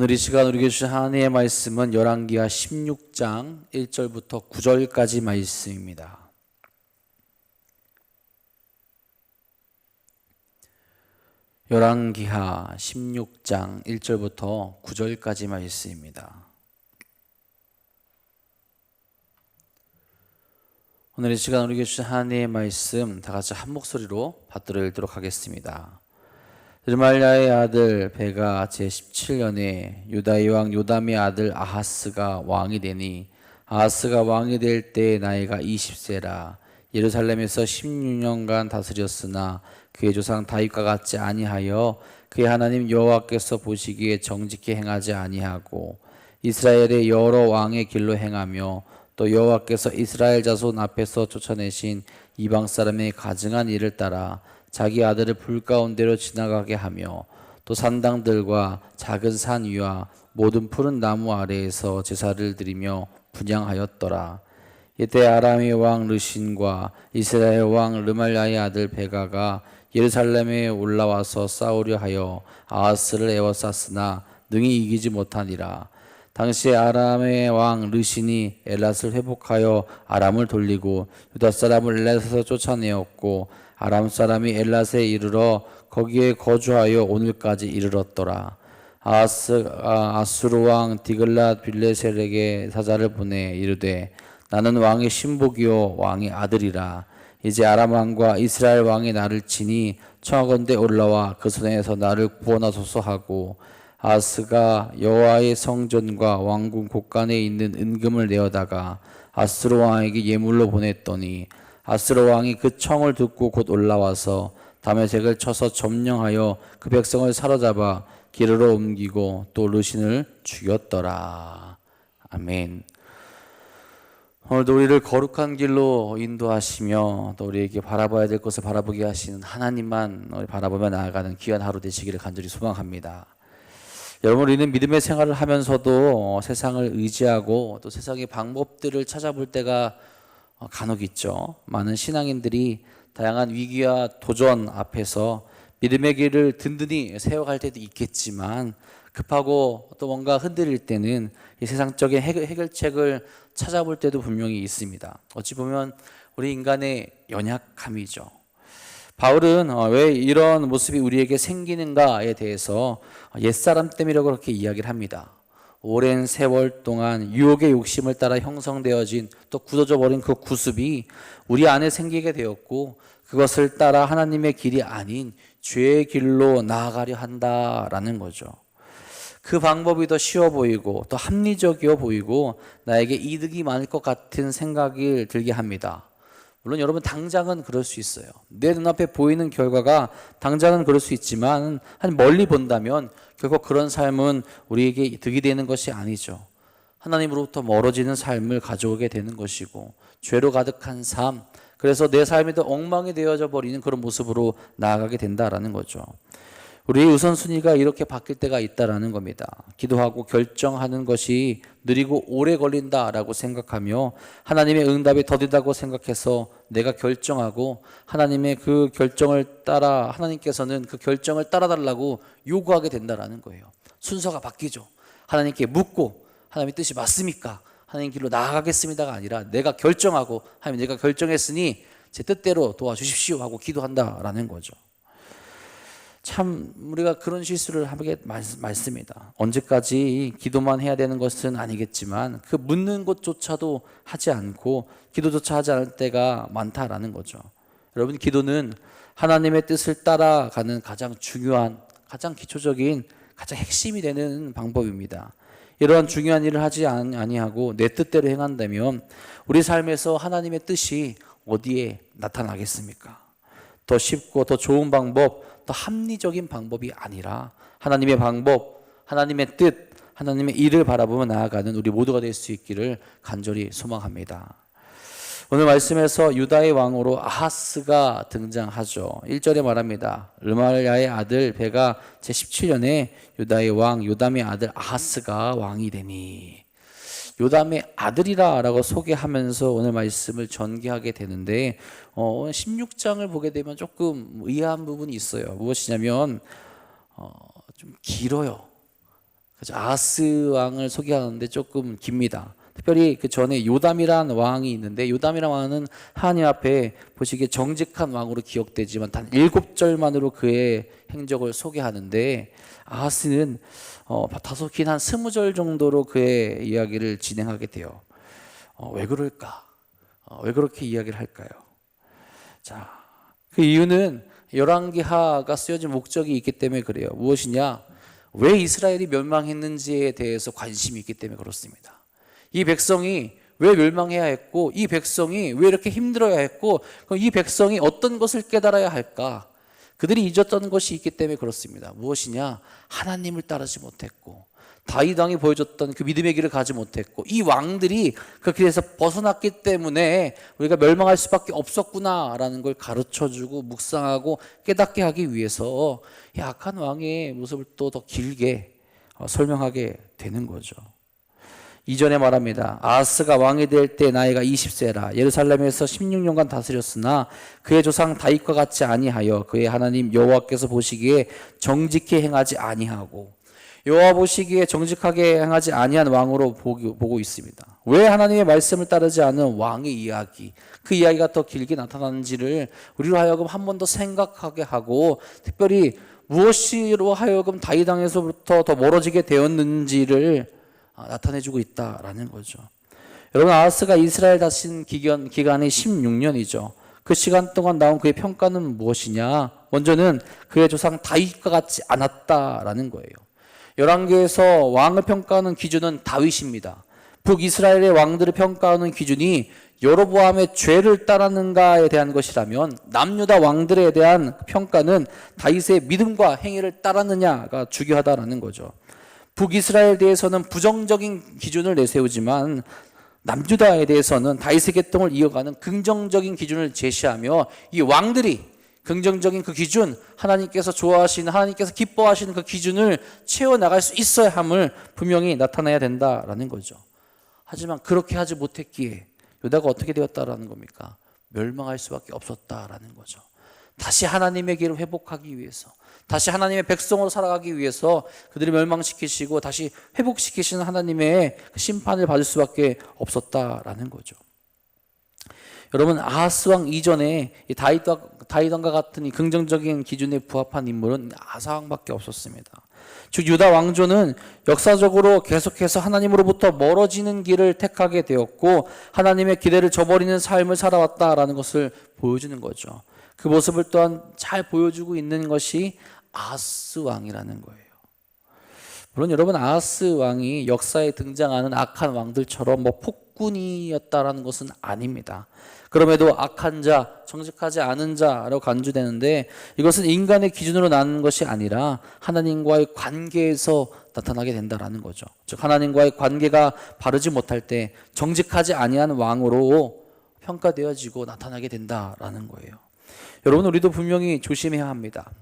오늘 이 시간 우리에게 주신 하나님의 말씀은 열왕기하 16장 1절부터 9절까지 말씀입니다. 열왕기하 16장 1절부터 9절까지 말씀입니다. 오늘 이 시간 우리에게 주신 하나님의 말씀 다 같이 한 목소리로 받들어 읽도록 하겠습니다. 르말야의 아들 베가 제17년에 유다의 왕 요담의 아들 아하스가 왕이 되니 아하스가 왕이 될 때 나이가 20세라. 예루살렘에서 16년간 다스렸으나 그의 조상 다윗과 같지 아니하여 그의 하나님 여호와께서 보시기에 정직히 행하지 아니하고 이스라엘의 여러 왕의 길로 행하며 또 여호와께서 이스라엘 자손 앞에서 쫓아내신 이방 사람의 가증한 일을 따라 자기 아들을 불 가운데로 지나가게 하며 또 산당들과 작은 산 위와 모든 푸른 나무 아래에서 제사를 드리며 분향하였더라. 이때 아람의 왕 르신과 이스라엘 왕 르말야의 아들 베가가 예루살렘에 올라와서 싸우려 하여 아하스를 에워쌌으나 능히 이기지 못하니라. 당시 아람의 왕 르신이 엘랏을 회복하여 아람을 돌리고 유다 사람을 엘랏에서 쫓아내었고 아람 사람이 엘랏에 이르러 거기에 거주하여 오늘까지 이르렀더라. 아수르 왕 디글랏 빌레셀에게 사자를 보내 이르되 나는 왕의 신복이요 왕의 아들이라. 이제 아람 왕과 이스라엘 왕이 나를 치니 청하건대 올라와 그 손에서 나를 구원하소서 하고 아하스가 여호와의 성전과 왕궁 곳간에 있는 은금을 내어다가 아수르 왕에게 예물로 보냈더니 아수르 왕이 그 청을 듣고 곧 올라와서 다메섹을 쳐서 점령하여 그 백성을 사로잡아 기르로 옮기고 또 르신을 죽였더라. 아멘. 오늘도 우리를 거룩한 길로 인도하시며 또 우리에게 바라봐야 될 것을 바라보게 하시는 하나님만 우리 바라보며 나아가는 귀한 하루 되시기를 간절히 소망합니다. 여러분, 우리는 믿음의 생활을 하면서도 세상을 의지하고 또 세상의 방법들을 찾아볼 때가 간혹 있죠. 많은 신앙인들이 다양한 위기와 도전 앞에서 믿음의 길을 든든히 세워갈 때도 있겠지만 급하고 또 뭔가 흔들릴 때는 이 세상적인 해결책을 찾아볼 때도 분명히 있습니다. 어찌 보면 우리 인간의 연약함이죠. 바울은 왜 이런 모습이 우리에게 생기는가에 대해서 옛사람 때문이라고 그렇게 이야기를 합니다. 오랜 세월 동안 유혹의 욕심을 따라 형성되어진 또 굳어져 버린 그 구습이 우리 안에 생기게 되었고 그것을 따라 하나님의 길이 아닌 죄의 길로 나아가려 한다라는 거죠. 그 방법이 더 쉬워 보이고 더 합리적이어 보이고 나에게 이득이 많을 것 같은 생각이 들게 합니다. 물론 여러분 당장은 그럴 수 있어요. 내 눈앞에 보이는 결과가 당장은 그럴 수 있지만 한 멀리 본다면 결국 그런 삶은 우리에게 득이 되는 것이 아니죠. 하나님으로부터 멀어지는 삶을 가져오게 되는 것이고 죄로 가득한 삶, 그래서 내 삶이 더 엉망이 되어져 버리는 그런 모습으로 나아가게 된다라는 거죠. 우리의 우선순위가 이렇게 바뀔 때가 있다라는 겁니다. 기도하고 결정하는 것이 느리고 오래 걸린다라고 생각하며 하나님의 응답이 더디다고 생각해서 내가 결정하고 하나님의 그 결정을 따라 하나님께서는 그 결정을 따라달라고 요구하게 된다라는 거예요. 순서가 바뀌죠. 하나님께 묻고 하나님의 뜻이 맞습니까? 하나님 길로 나아가겠습니다가 아니라 내가 결정하고 하나님 내가 결정했으니 제 뜻대로 도와주십시오 하고 기도한다라는 거죠. 참 우리가 그런 실수를 하게 많습니다. 언제까지 기도만 해야 되는 것은 아니겠지만 그 묻는 것조차도 하지 않고 기도조차 하지 않을 때가 많다라는 거죠. 여러분, 기도는 하나님의 뜻을 따라가는 가장 중요한, 가장 기초적인, 가장 핵심이 되는 방법입니다. 이러한 중요한 일을 하지 아니하고 내 뜻대로 행한다면 우리 삶에서 하나님의 뜻이 어디에 나타나겠습니까? 더 쉽고 더 좋은 방법, 더 합리적인 방법이 아니라 하나님의 방법, 하나님의 뜻, 하나님의 일을 바라보며 나아가는 우리 모두가 될 수 있기를 간절히 소망합니다. 오늘 말씀에서 유다의 왕으로 아하스가 등장하죠. 1절에 말합니다. 르말야의 아들 베가 제17년에 유다의 왕 요담의 아들 아하스가 왕이 되니. 요담의 아들이라고 소개하면서 오늘 말씀을 전개하게 되는데 16장을 보게 되면 조금 의아한 부분이 있어요. 무엇이냐면 좀 길어요. 그래서 아하스 왕을 소개하는데 조금 깁니다. 특별히 그 전에 요담이라는 왕이 있는데, 요담이라는 왕은 하나님 앞에 보시기에 정직한 왕으로 기억되지만 단 7절만으로 그의 행적을 소개하는데, 아하스는 다소 긴 한 20절 정도로 그의 이야기를 진행하게 돼요. 왜 그럴까? 왜 그렇게 이야기를 할까요? 자, 그 이유는 열왕기하가 쓰여진 목적이 있기 때문에 그래요. 무엇이냐? 왜 이스라엘이 멸망했는지에 대해서 관심이 있기 때문에 그렇습니다. 이 백성이 왜 멸망해야 했고, 이 백성이 왜 이렇게 힘들어야 했고, 그럼 이 백성이 어떤 것을 깨달아야 할까? 그들이 잊었던 것이 있기 때문에 그렇습니다. 무엇이냐? 하나님을 따르지 못했고, 다윗 왕이 보여줬던 그 믿음의 길을 가지 못했고, 이 왕들이 그 길에서 벗어났기 때문에 우리가 멸망할 수밖에 없었구나라는 걸 가르쳐주고 묵상하고 깨닫게 하기 위해서 이 악한 왕의 모습을 또 더 길게 설명하게 되는 거죠. 이전에 말합니다. 아하스가 왕이 될 때 나이가 20세라 예루살렘에서 16년간 다스렸으나 그의 조상 다윗과 같지 아니하여 그의 하나님 여호와께서 보시기에 정직히 행하지 아니하고, 여호와 보시기에 정직하게 행하지 아니한 왕으로 보고 있습니다. 왜 하나님의 말씀을 따르지 않은 왕의 이야기, 그 이야기가 더 길게 나타나는지를 우리로 하여금 한 번 더 생각하게 하고, 특별히 무엇으로 하여금 다윗 왕에서부터 더 멀어지게 되었는지를 나타내주고 있다라는 거죠. 여러분, 아하스가 이스라엘 다스린 기간이 16년이죠. 그 시간 동안 나온 그의 평가는 무엇이냐? 먼저는 그의 조상 다윗과 같지 않았다라는 거예요. 열왕기에서 왕을 평가하는 기준은 다윗입니다. 북이스라엘의 왕들을 평가하는 기준이 여로보암의 죄를 따랐는가에 대한 것이라면, 남유다 왕들에 대한 평가는 다윗의 믿음과 행위를 따랐느냐가 중요하다라는 거죠. 북이스라엘에 대해서는 부정적인 기준을 내세우지만 남유다에 대해서는 다윗의 계통을 이어가는 긍정적인 기준을 제시하며, 이 왕들이 긍정적인 그 기준, 하나님께서 좋아하시는, 하나님께서 기뻐하시는 그 기준을 채워나갈 수 있어야 함을 분명히 나타내야 된다라는 거죠. 하지만 그렇게 하지 못했기에 유다가 어떻게 되었다라는 겁니까? 멸망할 수밖에 없었다라는 거죠. 다시 하나님의 길을 회복하기 위해서, 다시 하나님의 백성으로 살아가기 위해서 그들을 멸망시키시고 다시 회복시키시는 하나님의 심판을 받을 수밖에 없었다라는 거죠. 여러분, 아하스 왕 이전에 다윗 왕과 같은 이 긍정적인 기준에 부합한 인물은 아사 왕밖에 없었습니다. 즉 유다 왕조는 역사적으로 계속해서 하나님으로부터 멀어지는 길을 택하게 되었고, 하나님의 기대를 저버리는 삶을 살아왔다라는 것을 보여주는 거죠. 그 모습을 또한 잘 보여주고 있는 것이 아하스 왕이라는 거예요. 물론 여러분, 아하스 왕이 역사에 등장하는 악한 왕들처럼 폭군이었다라는 것은 아닙니다. 그럼에도 악한 자, 정직하지 않은 자라고 간주되는데, 이것은 인간의 기준으로 나는 것이 아니라 하나님과의 관계에서 나타나게 된다라는 거죠. 즉 하나님과의 관계가 바르지 못할 때 정직하지 아니한 왕으로 평가되어지고 나타나게 된다라는 거예요. 여러분, 우리도 분명히 조심해야 합니다.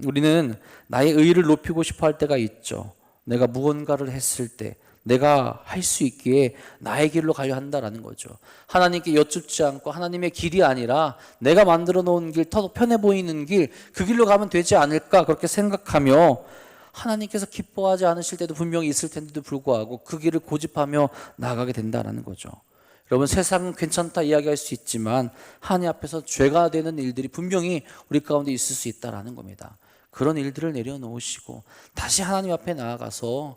우리는 나의 의의를 높이고 싶어 할 때가 있죠. 내가 무언가를 했을 때 내가 할 수 있기에 나의 길로 가려 한다라는 거죠. 하나님께 여쭙지 않고 하나님의 길이 아니라 내가 만들어 놓은 길, 더 편해 보이는 길, 그 길로 가면 되지 않을까 그렇게 생각하며, 하나님께서 기뻐하지 않으실 때도 분명히 있을 텐데도 불구하고 그 길을 고집하며 나아가게 된다는 거죠. 여러분, 세상은 괜찮다 이야기할 수 있지만 하나님 앞에서 죄가 되는 일들이 분명히 우리 가운데 있을 수 있다는 겁니다. 그런 일들을 내려놓으시고 다시 하나님 앞에 나아가서,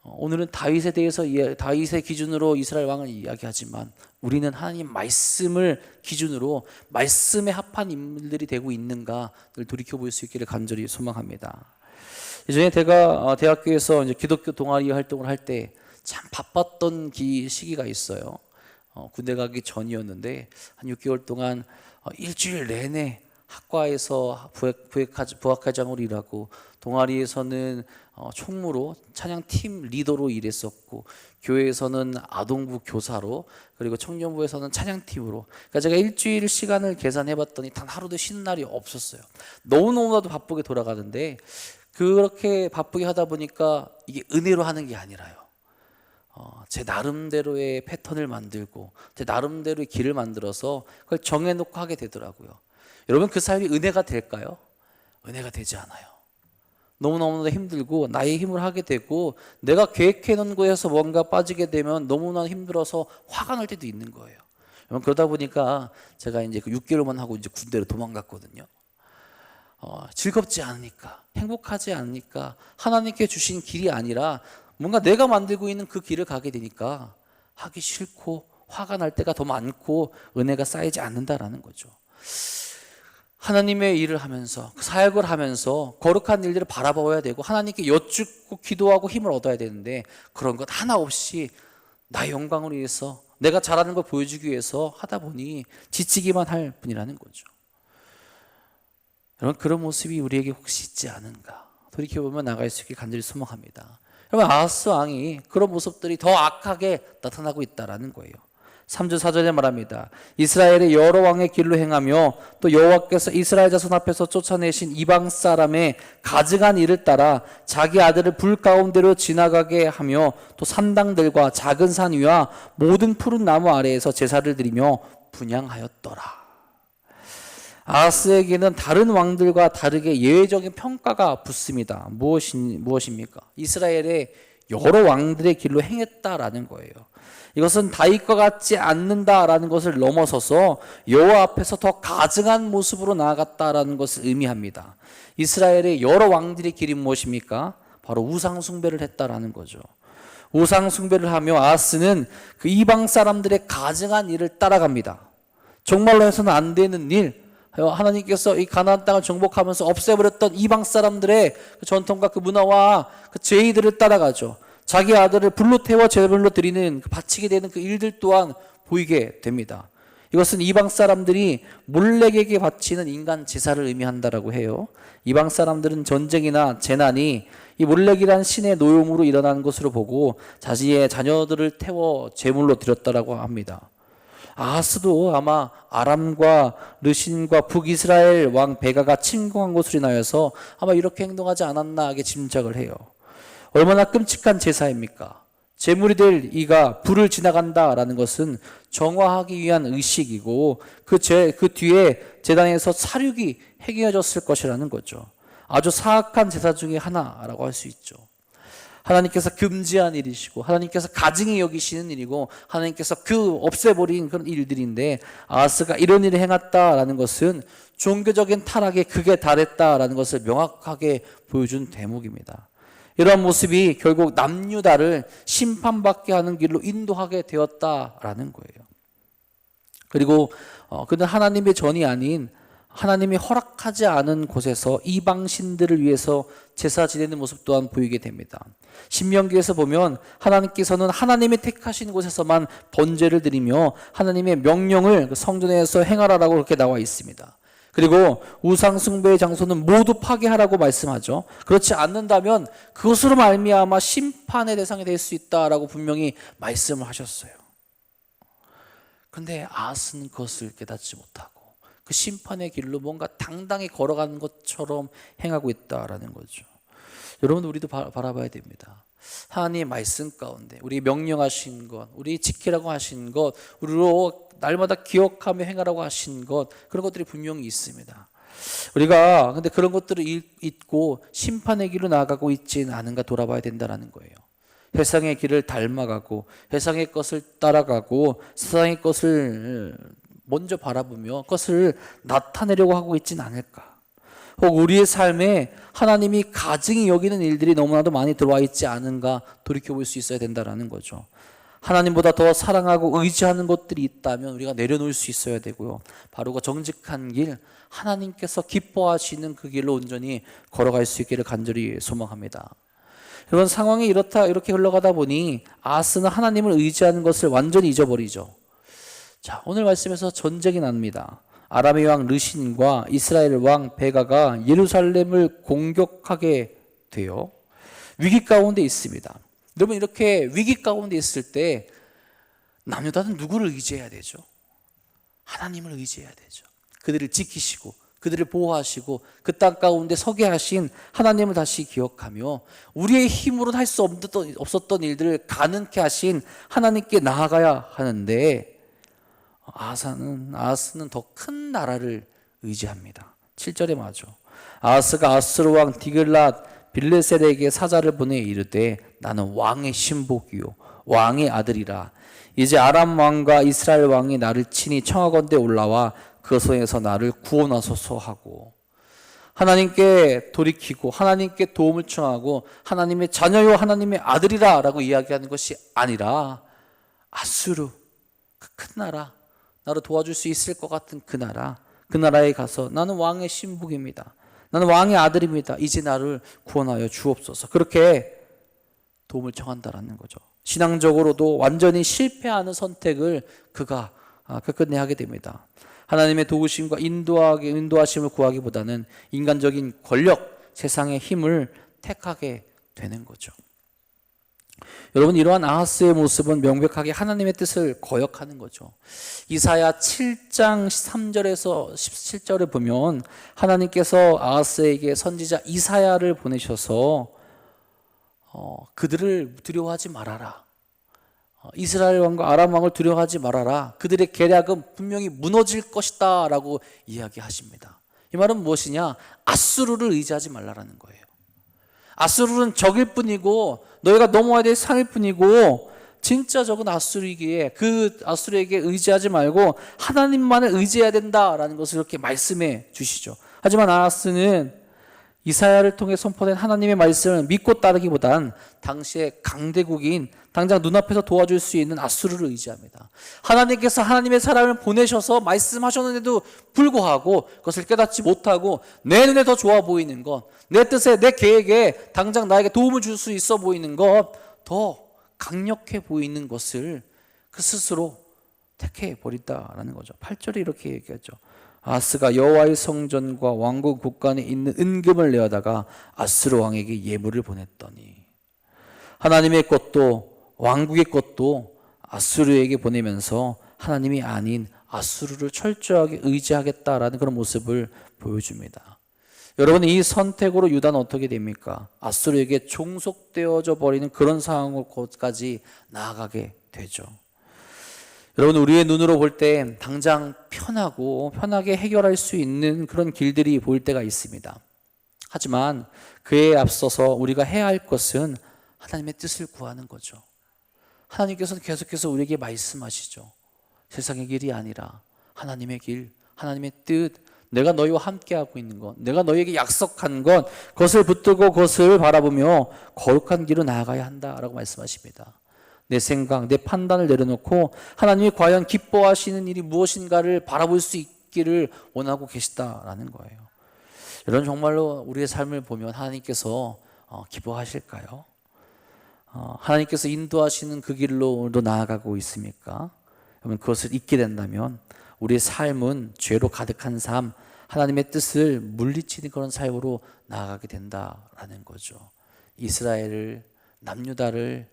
오늘은 다윗에 대해서 다윗의 기준으로 이스라엘 왕을 이야기하지만 우리는 하나님 말씀을 기준으로 말씀에 합한 인물들이 되고 있는가 늘 돌이켜볼 수 있기를 간절히 소망합니다. 예전에 제가 대학교에서 이제 기독교 동아리 활동을 할 때 참 바빴던 시기가 있어요. 군대 가기 전이었는데 한 6개월 동안 일주일 내내 학과에서 부학회장으로 일하고, 동아리에서는 총무로 찬양팀 리더로 일했었고, 교회에서는 아동부 교사로, 그리고 청년부에서는 찬양팀으로. 그러니까 제가 일주일 시간을 계산해 봤더니 단 하루도 쉬는 날이 없었어요. 너무너무나도 바쁘게 돌아가는데, 그렇게 바쁘게 하다 보니까 이게 은혜로 하는 게 아니라요, 제 나름대로의 패턴을 만들고 제 나름대로의 길을 만들어서 그걸 정해놓고 하게 되더라고요. 여러분, 그 삶이 은혜가 될까요? 은혜가 되지 않아요. 너무너무 힘들고 나의 힘을 하게 되고 내가 계획해 놓은 거에서 뭔가 빠지게 되면 너무나 힘들어서 화가 날 때도 있는 거예요. 그러다 보니까 제가 이제 그 6개월만 하고 이제 군대로 도망갔거든요. 즐겁지 않으니까, 행복하지 않으니까, 하나님께 주신 길이 아니라 뭔가 내가 만들고 있는 그 길을 가게 되니까 하기 싫고 화가 날 때가 더 많고 은혜가 쌓이지 않는다라는 거죠. 하나님의 일을 하면서 사역을 하면서 거룩한 일들을 바라봐야 되고 하나님께 여쭙고 기도하고 힘을 얻어야 되는데 그런 것 하나 없이 나의 영광을 위해서 내가 잘하는 걸 보여주기 위해서 하다 보니 지치기만 할 뿐이라는 거죠. 여러분, 그런 모습이 우리에게 혹시 있지 않은가 돌이켜보면 나갈 수 있게 간절히 소망합니다. 여러분, 아하스 왕이 그런 모습들이 더 악하게 나타나고 있다는 거예요. 3절 4절에 말합니다. 이스라엘의 여러 왕의 길로 행하며 또 여호와께서 이스라엘 자손 앞에서 쫓아내신 이방 사람의 가증한 일을 따라 자기 아들을 불 가운데로 지나가게 하며 또 산당들과 작은 산 위와 모든 푸른 나무 아래에서 제사를 드리며 분향하였더라. 아하스에게는 다른 왕들과 다르게 예외적인 평가가 붙습니다. 무엇입니까? 이스라엘의 여러 왕들의 길로 행했다라는 거예요. 이것은 다윗과 같지 않는다라는 것을 넘어서서 여호와 앞에서 더 가증한 모습으로 나아갔다라는 것을 의미합니다. 이스라엘의 여러 왕들의 길이 무엇입니까? 바로 우상 숭배를 했다라는 거죠. 우상 숭배를 하며 아하스는 그 이방 사람들의 가증한 일을 따라갑니다. 정말로 해서는 안 되는 일, 하나님께서 이 가나안 땅을 정복하면서 없애버렸던 이방 사람들의 그 전통과 그 문화와 그 죄의들을 따라가죠. 자기 아들을 불로 태워 제물로 드리는 바치게 되는 그 일들 또한 보이게 됩니다. 이것은 이방 사람들이 몰렉에게 바치는 인간 제사를 의미한다라고 해요. 이방 사람들은 전쟁이나 재난이 이 몰렉이란 신의 노용으로 일어나는 것으로 보고 자신의 자녀들을 태워 제물로 드렸다라고 합니다. 아하스도 아마 아람과 르신과 북이스라엘 왕 베가가 침공한 것으로 인하여서 아마 이렇게 행동하지 않았나 하게 짐작을 해요. 얼마나 끔찍한 제사입니까? 제물이 될 이가 불을 지나간다라는 것은 정화하기 위한 의식이고 그 뒤에 제단에서 사륙이 행해졌을 것이라는 거죠. 아주 사악한 제사 중에 하나라고 할 수 있죠. 하나님께서 금지한 일이시고 하나님께서 가증히 여기시는 일이고 하나님께서 그 없애버린 그런 일들인데 아하스가 이런 일을 행했다라는 것은 종교적인 타락에 극에 달했다라는 것을 명확하게 보여준 대목입니다. 이러한 모습이 결국 남유다를 심판받게 하는 길로 인도하게 되었다라는 거예요. 그리고 그는 하나님의 전이 아닌 하나님이 허락하지 않은 곳에서 이방신들을 위해서 제사 지내는 모습 또한 보이게 됩니다. 신명기에서 보면 하나님께서는 하나님이 택하신 곳에서만 번제를 드리며 하나님의 명령을 성전에서 행하라라고 그렇게 나와 있습니다. 그리고 우상 숭배의 장소는 모두 파괴하라고 말씀하죠. 그렇지 않는다면 그것으로 말미암아 심판의 대상이 될 수 있다라고 분명히 말씀을 하셨어요. 그런데 아하스는 그것을 깨닫지 못하고 그 심판의 길로 뭔가 당당히 걸어가는 것처럼 행하고 있다라는 거죠. 여러분, 우리도 바라봐야 됩니다. 하나님의 말씀 가운데 우리 명령하신 것, 우리 지키라고 하신 것, 우리로 날마다 기억하며 행하라고 하신 것, 그런 것들이 분명히 있습니다. 우리가 근데 그런 것들을 잊고 심판의 길로 나아가고 있지는 않은가 돌아봐야 된다는 거예요. 세상의 길을 닮아가고 세상의 것을 따라가고 세상의 것을 먼저 바라보며 그것을 나타내려고 하고 있지는 않을까. 혹 우리의 삶에 하나님이 가증히 여기는 일들이 너무나도 많이 들어와 있지 않은가 돌이켜볼 수 있어야 된다는 거죠. 하나님보다 더 사랑하고 의지하는 것들이 있다면 우리가 내려놓을 수 있어야 되고요. 바로 그 정직한 길, 하나님께서 기뻐하시는 그 길로 온전히 걸어갈 수 있기를 간절히 소망합니다. 이런 상황이 이렇게 흘러가다 보니 아하스는 하나님을 의지하는 것을 완전히 잊어버리죠. 자, 오늘 말씀에서 전쟁이 납니다. 아람의 왕 르신과 이스라엘 왕 베가가 예루살렘을 공격하게 돼요. 위기 가운데 있습니다. 여러분, 이렇게 위기 가운데 있을 때 남유다는 누구를 의지해야 되죠? 하나님을 의지해야 되죠. 그들을 지키시고 그들을 보호하시고 그 땅 가운데 서게 하신 하나님을 다시 기억하며 우리의 힘으로는 할 수 없었던 일들을 가능케 하신 하나님께 나아가야 하는데 아하스는 더 큰 나라를 의지합니다. 7절에 말하죠. 아하스가 아수르 왕 디글랏 빌레셀에게 사자를 보내 이르되 나는 왕의 신복이요 왕의 아들이라. 이제 아람 왕과 이스라엘 왕이 나를 친히 청하건대 올라와 그 손에서 나를 구원하소서 하고, 하나님께 돌이키고 하나님께 도움을 청하고 하나님의 자녀요 하나님의 아들이라 라고 이야기하는 것이 아니라 아수르, 그 큰 나라, 나를 도와줄 수 있을 것 같은 그 나라에 가서 나는 왕의 신복입니다, 나는 왕의 아들입니다, 이제 나를 구원하여 주옵소서, 그렇게 도움을 청한다라는 거죠. 신앙적으로도 완전히 실패하는 선택을 그가 끝내 하게 됩니다. 하나님의 도우심과 인도하심을 구하기보다는 인간적인 권력, 세상의 힘을 택하게 되는 거죠. 여러분, 이러한 아하스의 모습은 명백하게 하나님의 뜻을 거역하는 거죠. 이사야 7장 3절에서 17절에 보면 하나님께서 아하스에게 선지자 이사야를 보내셔서 그들을 두려워하지 말아라, 이스라엘 왕과 아람 왕을 두려워하지 말아라, 그들의 계략은 분명히 무너질 것이다 라고 이야기하십니다. 이 말은 무엇이냐? 아수르를 의지하지 말라라는 거예요. 아수르는 적일 뿐이고 너희가 넘어야 될 상일 뿐이고, 진짜 적은 아수르이기에 그 아수르에게 의지하지 말고 하나님만을 의지해야 된다라는 것을 이렇게 말씀해 주시죠. 하지만 아하스는 이사야를 통해 선포된 하나님의 말씀을 믿고 따르기보단 당시의 강대국인 당장 눈앞에서 도와줄 수 있는 아수르를 의지합니다. 하나님께서 하나님의 사람을 보내셔서 말씀하셨는데도 불구하고 그것을 깨닫지 못하고 내 눈에 더 좋아 보이는 것, 내 뜻에 내 계획에 당장 나에게 도움을 줄 수 있어 보이는 것, 더 강력해 보이는 것을 그 스스로 택해 버린다라는 거죠. 8절에 이렇게 얘기하죠. 아하스가 여호와의 성전과 왕국 곳간에 있는 은금을 내어다가 아수르 왕에게 예물을 보냈더니, 하나님의 것도 왕국의 것도 아수르에게 보내면서 하나님이 아닌 아수르를 철저하게 의지하겠다라는 그런 모습을 보여줍니다. 여러분, 이 선택으로 유다는 어떻게 됩니까? 아수르에게 종속되어져 버리는 그런 상황으로까지 나아가게 되죠. 여러분, 우리의 눈으로 볼 때 당장 편하게 해결할 수 있는 그런 길들이 보일 때가 있습니다. 하지만 그에 앞서서 우리가 해야 할 것은 하나님의 뜻을 구하는 거죠. 하나님께서는 계속해서 우리에게 말씀하시죠. 세상의 길이 아니라 하나님의 길, 하나님의 뜻, 내가 너희와 함께하고 있는 것, 내가 너희에게 약속한 것, 그것을 붙들고 그것을 바라보며 거룩한 길로 나아가야 한다라고 말씀하십니다. 내 생각, 내 판단을 내려놓고 하나님이 과연 기뻐하시는 일이 무엇인가를 바라볼 수 있기를 원하고 계시다라는 거예요. 여러분, 정말로 우리의 삶을 보면 하나님께서 기뻐하실까요? 하나님께서 인도하시는 그 길로도 나아가고 있습니까? 여러분, 그것을 잊게 된다면 우리의 삶은 죄로 가득한 삶, 하나님의 뜻을 물리치는 그런 삶으로 나아가게 된다라는 거죠. 이스라엘을, 남유다를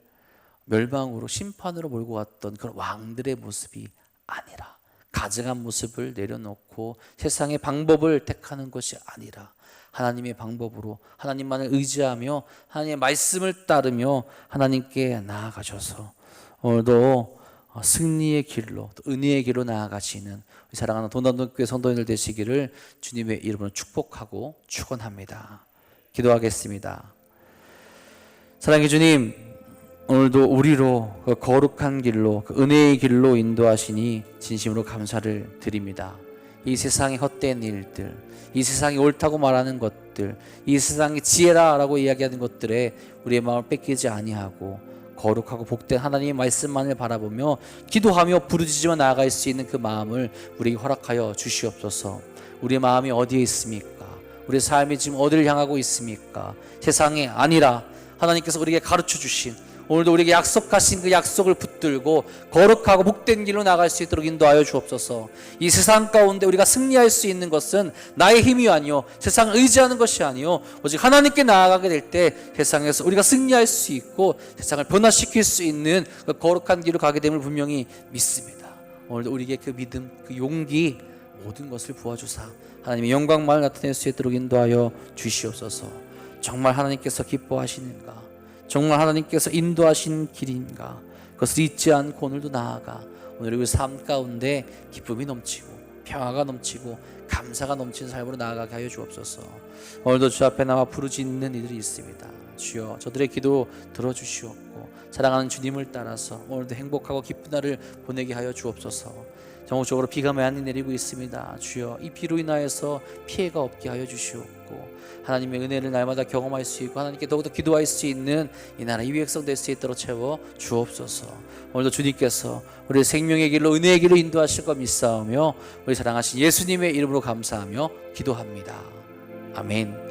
멸망으로, 심판으로 몰고 갔던 그런 왕들의 모습이 아니라, 가증한 모습을 내려놓고 세상의 방법을 택하는 것이 아니라 하나님의 방법으로 하나님만을 의지하며 하나님의 말씀을 따르며 하나님께 나아가셔서 오늘도 승리의 길로, 또 은혜의 길로 나아가시는 우리 사랑하는 돈단동교회 성도님들 되시기를 주님의 이름으로 축복하고 축원합니다. 기도하겠습니다. 사랑의 주님, 오늘도 우리로 그 거룩한 길로, 그 은혜의 길로 인도하시니 진심으로 감사를 드립니다. 이 세상의 헛된 일들, 이 세상이 옳다고 말하는 것들, 이 세상의 지혜라라고 이야기하는 것들에 우리의 마음을 뺏기지 아니하고 거룩하고 복된 하나님의 말씀만을 바라보며 기도하며 부르짖으며 나아갈 수 있는 그 마음을 우리에게 허락하여 주시옵소서. 우리의 마음이 어디에 있습니까? 우리의 삶이 지금 어디를 향하고 있습니까? 세상이 아니라 하나님께서 우리에게 가르쳐 주신, 오늘도 우리에게 약속하신 그 약속을 붙들고 거룩하고 복된 길로 나갈 수 있도록 인도하여 주옵소서. 이 세상 가운데 우리가 승리할 수 있는 것은 나의 힘이 아니요, 세상을 의지하는 것이 아니요, 오직 하나님께 나아가게 될 때 세상에서 우리가 승리할 수 있고 세상을 변화시킬 수 있는 그 거룩한 길로 가게 됨을 분명히 믿습니다. 오늘도 우리에게 그 믿음, 그 용기, 모든 것을 부어주사 하나님의 영광만을 나타낼 수 있도록 인도하여 주시옵소서. 정말 하나님께서 기뻐하시는가? 정말 하나님께서 인도하신 길인가? 그것을 잊지 않고 오늘도 나아가 오늘 우리 삶 가운데 기쁨이 넘치고 평화가 넘치고 감사가 넘치는 삶으로 나아가게 하여 주옵소서. 오늘도 주 앞에 나와 부르짖는 이들이 있습니다. 주여 저들의 기도 들어주시옵고 사랑하는 주님을 따라서 오늘도 행복하고 기쁜 날을 보내게 하여 주옵소서. 전국적으로 비가 많이 내리고 있습니다. 주여 이 비로 인하여서 피해가 없게 하여 주시옵고 하나님의 은혜를 날마다 경험할 수 있고 하나님께 더욱더 기도할 수 있는 이 나라 이 백성 될 수 있도록 채워 주옵소서. 오늘도 주님께서 우리 생명의 길로 은혜의 길로 인도하실 것 믿사오며 우리 사랑하신 예수님의 이름으로 감사하며 기도합니다. 아멘.